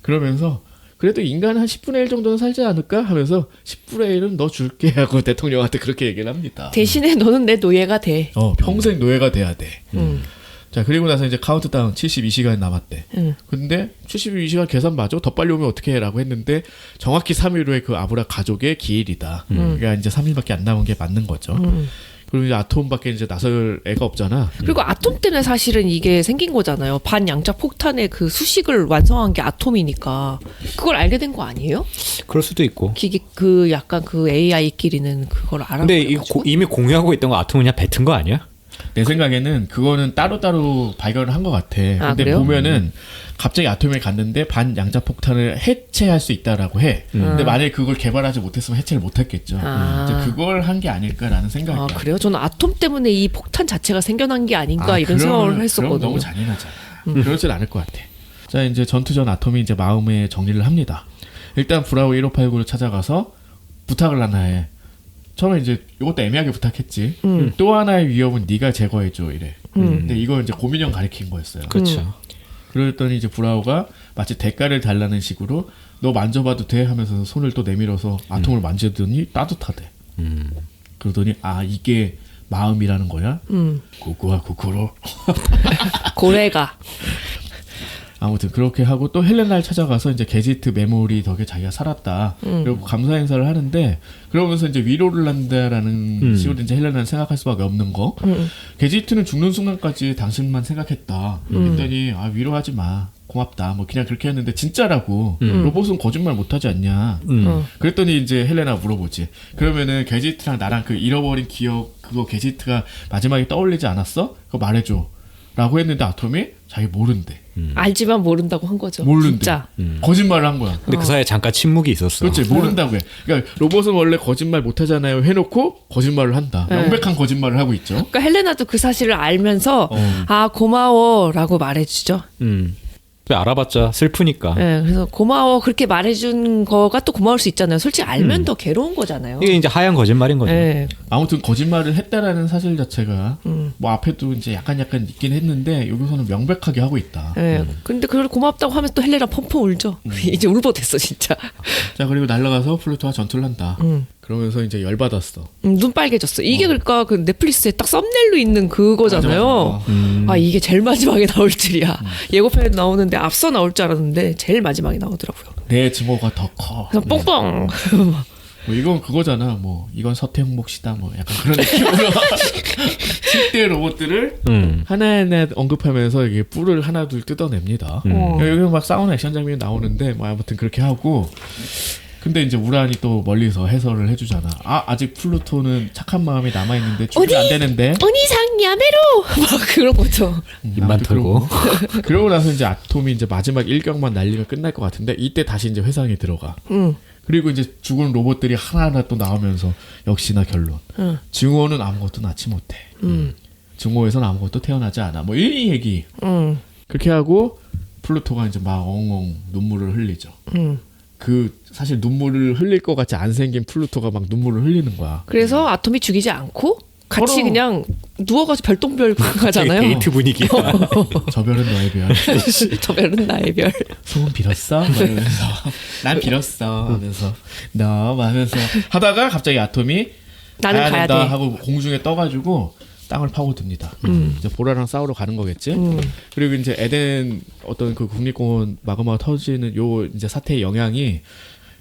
그러면서 그래도 인간 한 10분의 1 정도는 살지 않을까 하면서 10분의 1은 너 줄게 하고 대통령한테 그렇게 얘기를 합니다. 대신에 너는 내 노예가 돼. 평생 노예가 돼야 돼. 자, 그리고 나서 이제 카운트다운 72시간 남았대. 근데 72시간 계산 맞아? 더 빨리 오면 어떻게 해라고 했는데 정확히 3일 후에 그 아브라 가족의 기일이다. 그러니까 이제 3일밖에 안 남은 게 맞는 거죠. 그리고 이제 아톰밖에 이제 나설 애가 없잖아. 그리고 아톰 때문에 사실은 이게 생긴 거잖아요. 반양자 폭탄의 그 수식을 완성한 게 아톰이니까 그걸 알게 된 거 아니에요? 그럴 수도 있고. 기계 그 약간 그 AI끼리는 그걸 알아. 근데 이미 공유하고 있던 거 아톰 그냥 뱉은 거 아니야? 내 생각에는 그거는 따로따로 발견을 한 것 같아. 근데 그래요? 보면은 갑자기 아톰에 갔는데 반양자 폭탄을 해체할 수 있다라고 해. 근데 만약에 그걸 개발하지 못했으면 해체를 못했겠죠. 이제 그걸 한 게 아닐까라는 생각이야. 아 그래요? 저는 아톰 때문에 이 폭탄 자체가 생겨난 게 아닌가 이런 생각을 했었거든요. 그럼 너무 잔인하잖아. 그렇진 않을 것 같아. 자, 이제 전투 전 아톰이 이제 마음의 정리를 합니다. 일단 브라보 1589를 찾아가서 부탁을 하나 해. 처음에 이제 이것도 애매하게 부탁했지. 또 하나의 위협은 네가 제거해줘 이래. 근데 이거 이제 고민형 가리킨 거였어요. 그렇죠. 그랬더니 이제 브라우가 마치 대가를 달라는 식으로 너 만져봐도 돼 하면서 손을 또 내밀어서 아톰을 만지더니 따뜻하대. 그러더니 아 이게 마음이라는 거야? 구구와 구구로. 고래가. 아무튼 그렇게 하고 또 헬레나를 찾아가서 이제 게지트 메모리 덕에 자기가 살았다. 그리고 감사 인사를 하는데 그러면서 이제 위로를 한다라는 식으로 이제 헬레나는 생각할 수밖에 없는 거. 게지트는 죽는 순간까지 당신만 생각했다. 그랬더니 아 위로하지 마. 고맙다. 뭐 그냥 그렇게 했는데 진짜라고. 로봇은 거짓말 못하지 않냐. 그랬더니 이제 헬레나 물어보지. 그러면은 게지트랑 나랑 그 잃어버린 기억 그거 게지트가 마지막에 떠올리지 않았어? 그거 말해줘. 라고 했는데 아톰이 자기 모른대. 알지만 모른다고 한 거죠. 모른대. 진짜. 거짓말을 한 거야. 근데 그 사이에 잠깐 침묵이 있었어. 그렇지 모른다고 해. 그러니까 로봇은 원래 거짓말 못하잖아요 해놓고 거짓말을 한다. 명백한 거짓말을 하고 있죠. 그러니까 헬레나도 그 사실을 알면서 아 고마워라고 말해주죠. 왜 알아봤자 슬프니까. 네, 그래서 고마워 그렇게 말해준 거가 또 고마울 수 있잖아요. 솔직히 알면 더 괴로운 거잖아요. 이게 이제 하얀 거짓말인 거죠. 네. 아무튼 거짓말을 했다라는 사실 자체가 뭐 앞에도 이제 약간 있긴 했는데 여기서는 명백하게 하고 있다. 네. 근데 그걸 고맙다고 하면 또 헬레나 펑펑 울죠. 이제 울보됐어 진짜. 자 그리고 날아가서 플루토와 전투를 한다. 그러면서 이제 열받았어. 눈 빨개졌어. 이게 그러니까 그 넷플릭스에 딱 썸네일로 있는 그거잖아요. 맞아. 아 이게 제일 마지막에 나올 줄이야. 예고편에 나오는데 앞서 나올 줄 알았는데 제일 마지막에 나오더라고요. 내 증오가 더 커. 그래서 뻥뻥. 뭐 이건 그거잖아. 뭐 이건 서태웅 씨다. 뭐 약간 그런 느낌으로 10대 로봇들을 하나하나 언급하면서 이게 뿔을 하나둘 뜯어냅니다. 여기 막 싸우는 액션 장면이 나오는데 뭐 아무튼 그렇게 하고. 근데 이제 우란이 또 멀리서 해설을 해주잖아. 아 아직 플루토는 착한 마음이 남아 있는데 준비 안 되는데. 어니상 야메로 막 그런 거죠. 입만 털고. 그러고 나서 이제 아톰이 이제 마지막 일격만 날리면 끝날 것 같은데 이때 다시 이제 회상에 들어가. 그리고 이제 죽은 로봇들이 하나하나 또 나오면서 역시나 결론. 증오는 아무것도 낳지 못해. 증오에서는 아무것도 태어나지 않아. 뭐 이 얘기. 그렇게 하고 플루토가 이제 막 엉엉 눈물을 흘리죠. 그 사실 눈물을 흘릴 것 같이 안 생긴 플루토가 막 눈물을 흘리는 거야. 그래서 아톰이 죽이지 않고 같이 서로. 그냥 누워가지고 별똥별 가잖아요. 데이트 분위기야. 저 별은 너의 별. 저 별은 나의 별. 소원 빌었어? 막 이러면서 난 빌었어 하면서 너 하면서 하다가 갑자기 아톰이 나는 가야 된다 돼. 하고 공중에 떠가지고 땅을 파고듭니다. 이제 보라랑 싸우러 가는 거겠지. 그리고 이제 에덴 어떤 그 국립공원 마그마가 터지는 요 이제 사태의 영향이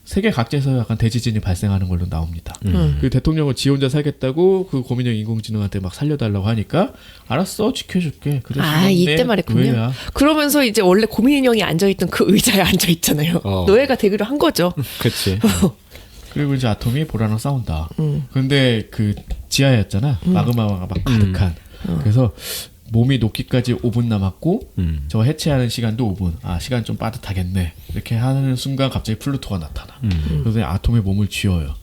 세계 각지에서 약간 대지진이 발생하는 걸로 나옵니다. 그 대통령은 지 혼자 살겠다고 그 고민형 인공지능한테 막 살려달라고 하니까 알았어 지켜줄게. 그래, 아 이때 말했군요. 왜야? 그러면서 이제 원래 고민인형이 앉아있던 그 의자에 앉아있잖아요. 노예가 되기로 한 거죠. 그렇지. 그리고 이제 아톰이 보라랑 싸운다. 근데 그 지하였잖아. 마그마가 막 가득한. 그래서 몸이 녹기까지 5분 남았고 저 해체하는 시간도 5분. 아 시간 좀 빠듯하겠네. 이렇게 하는 순간 갑자기 플루토가 나타나. 그래서 아톰의 몸을 쥐어요.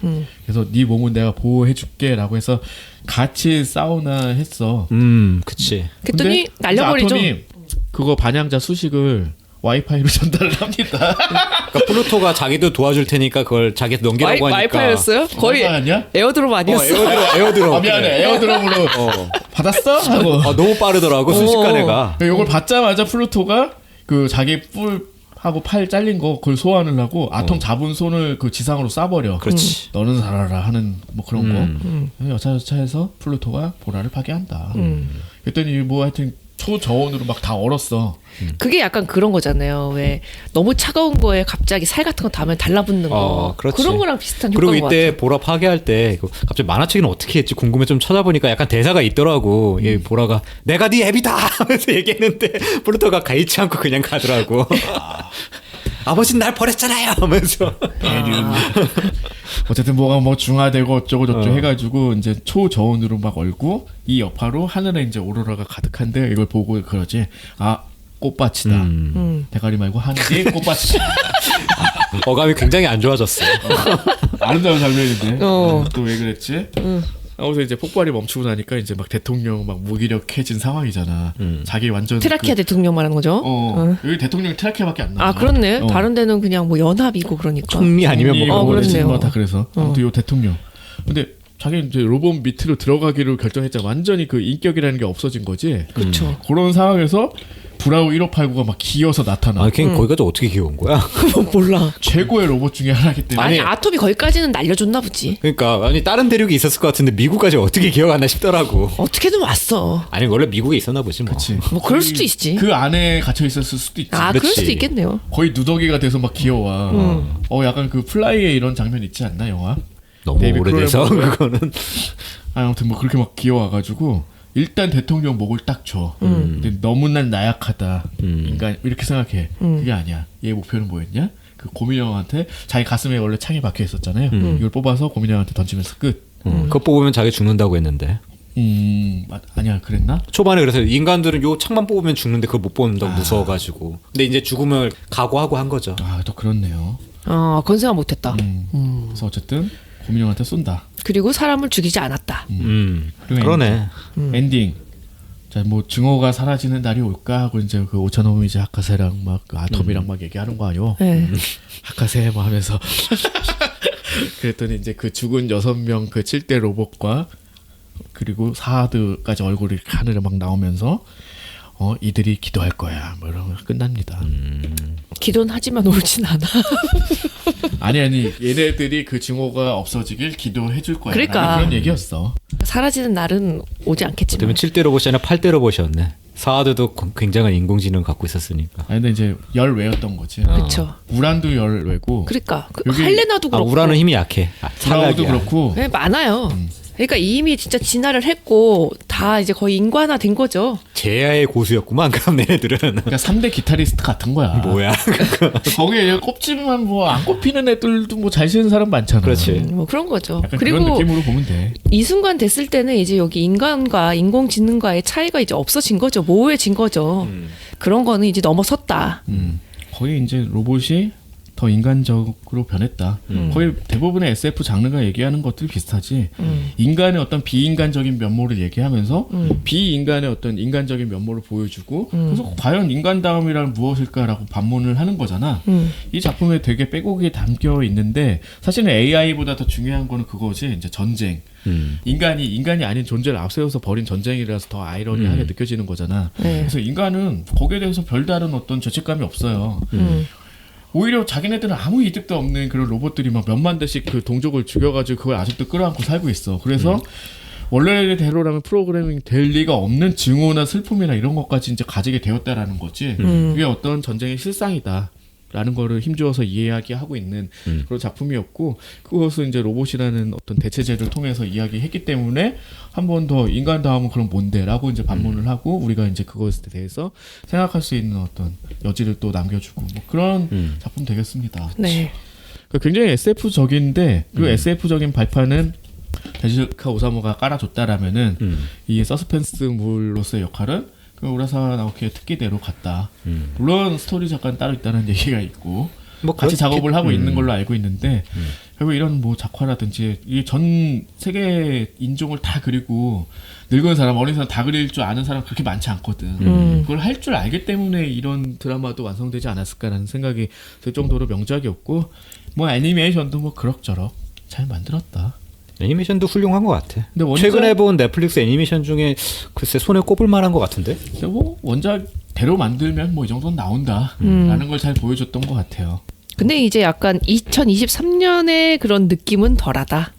그래서 네 몸은 내가 보호해줄게라고 해서 같이 싸우나 했어. 그치. 그랬더니 근데 날려버리죠. 아톰이 그거 반향자 수식을 와이파이로 전달을 합니다. 그러니까 플루토가 자기도 도와줄 테니까 그걸 자기한테 넘기라고 하니까. 와이파이였어요? 거의 와이파이 아니야? 에어드롭 아니었어? 에어드롭. 아 미안해 에어드롭으로 받았어? 하고 너무 빠르더라고 순식간에가. 이걸 받자마자 플루토가 그 자기 뿔 하고 팔 잘린 거 그걸 소환을 하고 아톰 잡은 손을 그 지상으로 쏴버려. 그렇지. 너는 살아라 하는 뭐 그런 거. 여차여차해서 플루토가 보라를 파괴한다. 그랬더니 뭐 하여튼 초저온으로 막 다 얼었어. 그게 약간 그런 거잖아요. 왜 너무 차가운 거에 갑자기 살 같은 거 닿으면 달라붙는 거. 그렇지. 그런 거랑 비슷한 그리고 효과인 것 이때 같아요. 보라 파괴할 때 갑자기 만화책은 어떻게 했지 궁금해 좀 찾아보니까 약간 대사가 있더라고. 이 보라가 내가 네 애비다 하면서 얘기했는데 플루토가 가이치 않고 그냥 가더라고. 아버지는 날 버렸잖아요 하면서. 어쨌든 뭐가 뭐 중화되고 어쩌고 저쩌고 해가지고 이제 초저온으로 막 얼고 이 여파로 하늘에 이제 오로라가 가득한데 이걸 보고 그러지. 아 꽃밭이다. 대가리 말고 하늘이 꽃밭이다. 어감이 굉장히 안 좋아졌어. 아름다운 장면인데 어. 또 왜 그랬지? 하고서 이제 폭발이 멈추고 나니까 이제 막 대통령 막 무기력해진 상황이잖아. 자기 완전 트라키아 대통령 말하는 거죠? 여기 대통령 트라키아밖에 안 나와. 아 그렇네. 다른 데는 그냥 뭐 연합이고 그러니까. 총리 아니면 뭐 그렇네요. 뭐다 그래서 아무튼 요 대통령. 근데 자기 이제 로봇 밑으로 들어가기로 결정했잖아. 완전히 그 인격이라는 게 없어진 거지. 그렇죠. 그런 상황에서 브라우 1589가 막 기어서 나타나. 걔는 거기까지 어떻게 귀여운 거야? 몰라. 최고의 로봇 중에 하나이기 때문에. 아니 아톰이 거기까지는 날려줬나 보지. 그러니까 아니 다른 대륙이 있었을 것 같은데 미국까지 어떻게 기억하나 싶더라고. 어떻게든 왔어. 아니 원래 미국에 있었나 보지 뭐. 그치. 뭐 그럴 수도 있지. 그 안에 갇혀 있었을 수도 있지. 아 그럴 그렇지. 수도 있겠네요. 거의 누더기가 돼서 막 기어와. 약간 그 플라이에 이런 장면 있지 않나 영화? 너무 데이비드 오래돼서 크로넨버그가? 그거는. 아무튼 뭐 그렇게 막 기어와가지고 일단 대통령 목을 딱 줘. 근데 너무나 나약하다. 인간 이렇게 생각해. 그게 아니야. 얘 목표는 뭐였냐? 그 고민형한테 자기 가슴에 원래 창이 박혀 있었잖아요. 이걸 뽑아서 고민형한테 던지면서 끝. 그거 뽑으면 자기 죽는다고 했는데. 아니야 그랬나? 초반에 그래서 인간들은 요 창만 뽑으면 죽는데 그걸 못 뽑는다고 무서워가지고. 근데 이제 죽음을 각오하고 한 거죠. 아 또 그렇네요. 아 그건 생각 못했다. 그래서 어쨌든 고민형한테 쏜다. 그리고 사람을 죽이지 않았다. 그리고 그러네. 엔딩. 자, 뭐 증오가 사라지는 날이 올까 하고 이제 그 오차노미즈 하카세랑 막 그 아톰이랑 막 얘기하는 거 아니요? 네. 하카세 뭐 하면서 그랬더니 이제 그 죽은 6명 그 7대 로봇과 그리고 사하드까지 얼굴이 하늘에 막 나오면서 이들이 기도할 거야. 뭐 이러면 끝납니다. 기도는 하지만 옳진 않아. 아니 얘네들이 그 증오가 없어지길 기도해 줄 거야. 그러니까. 그런 얘기였어. 사라지는 날은 오지 않겠지만. 그러면 7대 로봇이 아니라 8대 로봇이었네. 사하드도 굉장한 인공지능 갖고 있었으니까. 아니 근데 이제 열외였던 거지. 그렇죠. 우란도 열외고 그러니까 그 여기- 헬레나도 아, 그렇고. 우라는 힘이 약해. 브라우도 그렇고 네, 많아요. 그러니까 이미 진짜 진화를 했고 다 이제 거의 인간화 된 거죠. 제야의 고수였구만. 그럼 얘네들은. 그러니까 3대 기타리스트 같은 거야. 뭐야? 거기에 꼽지만 뭐 안 꼽히는 애들도 뭐 잘 치는 사람 많잖아. 그렇지. 뭐 그런 거죠. 약간 그리고 그런 느낌으로 보면 돼. 이 순간 됐을 때는 이제 여기 인간과 인공지능과의 차이가 이제 없어진 거죠. 모호해진 거죠. 그런 거는 이제 넘어섰다. 거의 이제 로봇이 더 인간적으로 변했다. 거의 대부분의 SF 장르가 얘기하는 것들이 비슷하지. 인간의 어떤 비인간적인 면모를 얘기하면서 비인간의 어떤 인간적인 면모를 보여주고 그래서 과연 인간다움이란 무엇일까라고 반문을 하는 거잖아. 이 작품에 되게 빼곡히 담겨 있는데 사실은 AI보다 더 중요한 거는 그거지. 이제 전쟁. 인간이 아닌 존재를 앞세워서 벌인 전쟁이라서 더 아이러니하게 느껴지는 거잖아. 네. 그래서 인간은 거기에 대해서 별다른 어떤 죄책감이 없어요. 오히려 자기네들은 아무 이득도 없는 그런 로봇들이 막 몇만 대씩 그 동족을 죽여가지고 그걸 아직도 끌어안고 살고 있어. 그래서 원래대로라면 프로그래밍 될 리가 없는 증오나 슬픔이나 이런 것까지 이제 가지게 되었다라는 거지. 그게 어떤 전쟁의 실상이다. 라는 거를 힘주어서 이야기하고 있는 그런 작품이었고 그것을 이제 로봇이라는 어떤 대체제를 통해서 이야기했기 때문에 한 번 더 인간다움은 그럼 뭔데라고 이제 반문을 하고 우리가 이제 그것에 대해서 생각할 수 있는 어떤 여지를 또 남겨주고 뭐 그런 작품 되겠습니다. 네. 그러니까 굉장히 SF적인데 그 SF적인 발판은 데즈카 오사무가 깔아줬다라면은 이 서스펜스물로서의 역할은 그 우라사와 나오키의 특기대로 갔다. 물론 스토리 작가는 따로 있다는 얘기가 있고 뭐 같이 그렇게- 작업을 하고 있는 걸로 알고 있는데 그리고 이런 뭐 작화라든지 이게 전 세계 인종을 다 그리고 늙은 사람, 어린 사람 다 그릴 줄 아는 사람 그렇게 많지 않거든. 그걸 할 줄 알기 때문에 이런 드라마도 완성되지 않았을까라는 생각이 들 정도로 명작이었고 뭐 애니메이션도 뭐 그럭저럭 잘 만들었다. 애니메이션도 훌륭한 것 같아. 근데 원작- 최근에 본 넷플릭스 애니메이션 중에 글쎄 손에 꼽을 만한 것 같은데. 근데 뭐 원작대로 만들면 뭐 이 정도는 나온다라는 걸 잘 보여줬던 것 같아요. 근데 이제 약간 2023년의 그런 느낌은 덜하다.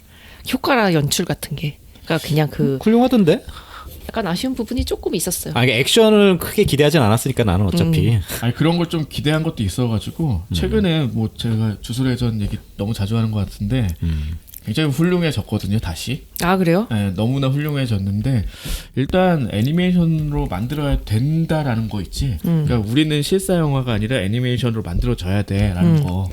효과나 연출 같은 게. 그러니까 그냥 그 훌륭하던데. 약간 아쉬운 부분이 조금 있었어요. 아, 이게 액션을 크게 기대하진 않았으니까 나는 어차피. 아니 그런 걸 좀 기대한 것도 있어가지고 최근에 뭐 제가 주술회전 얘기 너무 자주 하는 것 같은데 굉장히 훌륭해졌거든요. 다시 아 그래요? 네, 너무나 훌륭해졌는데 일단 애니메이션으로 만들어야 된다라는 거 있지. 그러니까 우리는 실사 영화가 아니라 애니메이션으로 만들어져야 돼라는 거.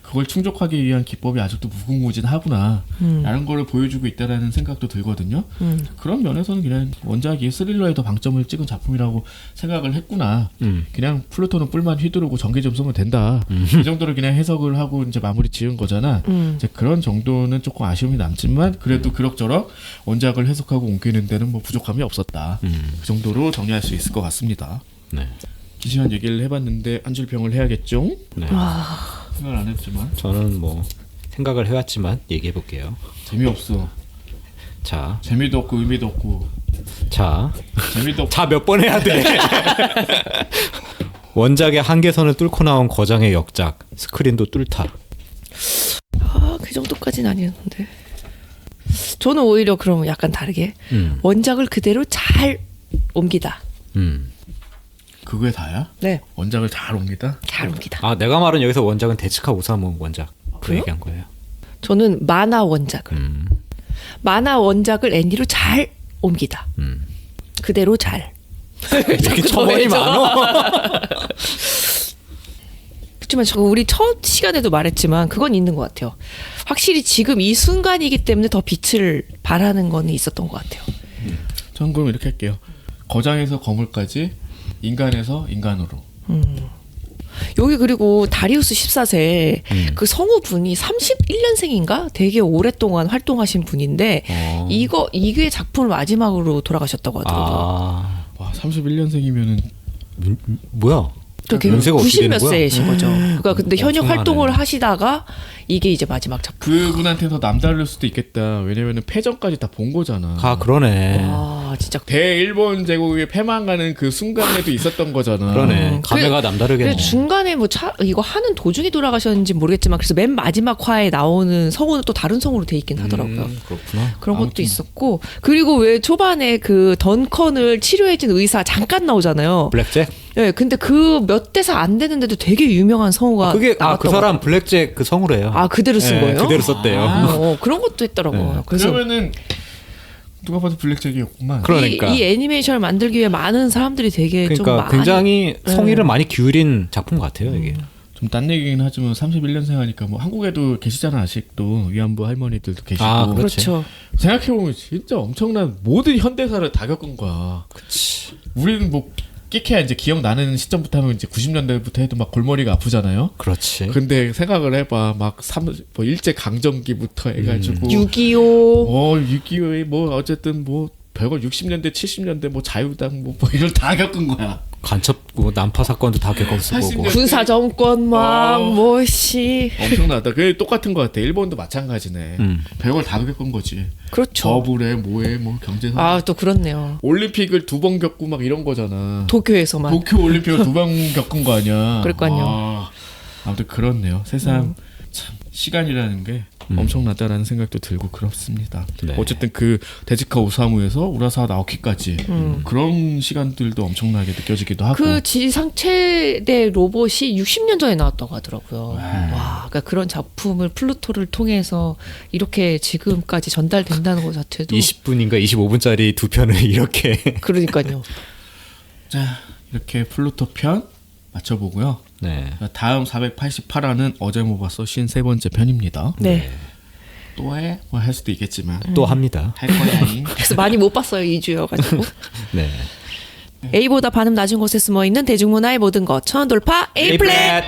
그걸 충족하기 위한 기법이 아직도 무궁무진하구나 라는 거를 보여주고 있다라는 생각도 들거든요. 그런 면에서는 그냥 원작이 스릴러에 더 방점을 찍은 작품이라고 생각을 했구나. 그냥 플루토는 뿔만 휘두르고 전기 좀 쏘면 된다. 이 정도로 그냥 해석을 하고 이제 마무리 지은 거잖아. 이제 그런 정도는 조금 아쉬움이 남지만 그래도 그럭저럭 원작을 해석하고 옮기는 데는 뭐 부족함이 없었다. 그 정도로 정리할 수 있을 것 같습니다. 네. 기시한 얘기를 해봤는데 한 줄 평을 해야겠죠? 네. 생각을 안 했지만 저는 뭐 생각을 해왔지만 얘기해 볼게요. 재미없어. 자, 재미도 없고 의미도 없고 자, 재미도 없고 자 몇 번 해야 돼. 원작의 한계선을 뚫고 나온 거장의 역작, 스크린도 뚫다. 아, 그 정도까지는 아니었는데. 저는 오히려 그러면 약간 다르게 원작을 그대로 잘 옮기다. 그게 다야? 네, 원작을 잘 옵니다. 잘 옮기다. 아, 내가 말은 여기서 원작은 데츠카 오사무 원작 그 그래요? 얘기한 거예요. 저는 만화 원작을 만화 원작을 애니로 잘 옮기다. 그대로 잘. 이렇게 첨언이 많어. 그렇지만 저 우리 첫 시간에도 말했지만 그건 있는 것 같아요. 확실히 지금 이 순간이기 때문에 더 빛을 발하는 거는 있었던 것 같아요. 전 그럼 이렇게 할게요. 거장에서 거물까지 인간에서 인간으로. 여기 그리고 다리우스 14세 그 성우분이 31년생인가 되게 오랫동안 활동하신 분인데 이게 작품을 마지막으로 돌아가셨다고 하더라고요. 아, 와 31년생이면은 뭐야? 그러니까 연세가 어떻게 90 되는 몇 거야? 세이신 거죠. 그러니까 근데 현역 엄청나네. 활동을 하시다가 이게 이제 마지막 작품. 그분한테 더 남다를 수도 있겠다. 왜냐면은 패전까지 다 본 거잖아. 아, 그러네. 아 진짜. 대일본 제국이 패망하는 그 순간에도 있었던 거잖아. 그러네. 감회가 남다르겠네. 그래 중간에 뭐 이거 하는 도중에 돌아가셨는지 모르겠지만 그래서 맨 마지막 화에 나오는 성우는 또 다른 성우로 돼 있긴 하더라고요. 그렇구나. 그런 것도 아무튼. 있었고 그리고 왜 초반에 그 던컨을 치료해준 의사 잠깐 나오잖아요. 블랙잭? 예, 근데 그 몇 대사 안 되는데도 되게 유명한 성우가 그게 나왔던 그 것 사람 같아요. 블랙잭 그 성우래요. 아 그대로 쓴 예, 거예요? 그대로 썼대요. 그런 것도 했더라고요. 네. 그래서 그러면은 누가 봐도 블랙잭이었구만. 그러니까. 이 애니메이션을 만들기 위해 많은 사람들이 되게 좀 그러니까 많이 굉장히 성의를 많이 기울인 작품 같아요, 이게. 좀 딴 얘기긴 하지만 31년생 하니까 뭐 한국에도 계시잖아 아직도 위안부 할머니들도 계시고. 아, 그렇죠. 생각해보면 진짜 엄청난 모든 현대사를 다 겪은 거야. 그치. 우리는 뭐 끼케야 이제 기억나는 시점부터 하면 이제 90년대부터 해도 막 골머리가 아프잖아요. 그렇지. 근데 생각을 해봐 막 뭐 일제 강점기부터 해가지고 6.25 6.25에 뭐 어쨌든 뭐 별걸 60년대 70년대 뭐 자유당 뭐 이걸 다 겪은 거야. 간첩 뭐 난파 사건도 다 겪었을 거고. 80년대. 군사 정권 막 어. 뭐씨 엄청나다. 그게 똑같은 것 같아. 일본도 마찬가지네. 별걸 다 겪은 거지. 그렇죠. 버블에 뭐에 뭐 경제사. 아 또 그렇네요. 올림픽을 2번 겪고 막 이런 거잖아. 도쿄에서만 도쿄 올림픽을 2번 겪은 거 아니야. 그러니까요. 아무튼 그렇네요. 세상 참 시간이라는 게 엄청나다라는 생각도 들고 그렇습니다. 네. 어쨌든 그 데지카 오사무에서 우라사와 나오키까지 그런 시간들도 엄청나게 느껴지기도 하고. 그 지상 최대 로봇이 60년 전에 나왔다고 하더라고요. 와, 그러니까 그런 작품을 플루토를 통해서 이렇게 지금까지 전달된다는 것 자체도 20분인가 25분짜리 두 편을 이렇게. 그러니까요. 자 이렇게 플루토 편 맞춰보고요. 네. 다음 488화는 어제 못 봤어 53번째 편입니다. 네. 또 해? 뭐 할 수도 있겠지만 또 합니다. 할 거야잉. 그래서 많이 못 봤어요 2주여가지고. 네. A보다 반음 낮은 곳에 숨어있는 대중문화의 모든 것 천원 돌파 A 플랫.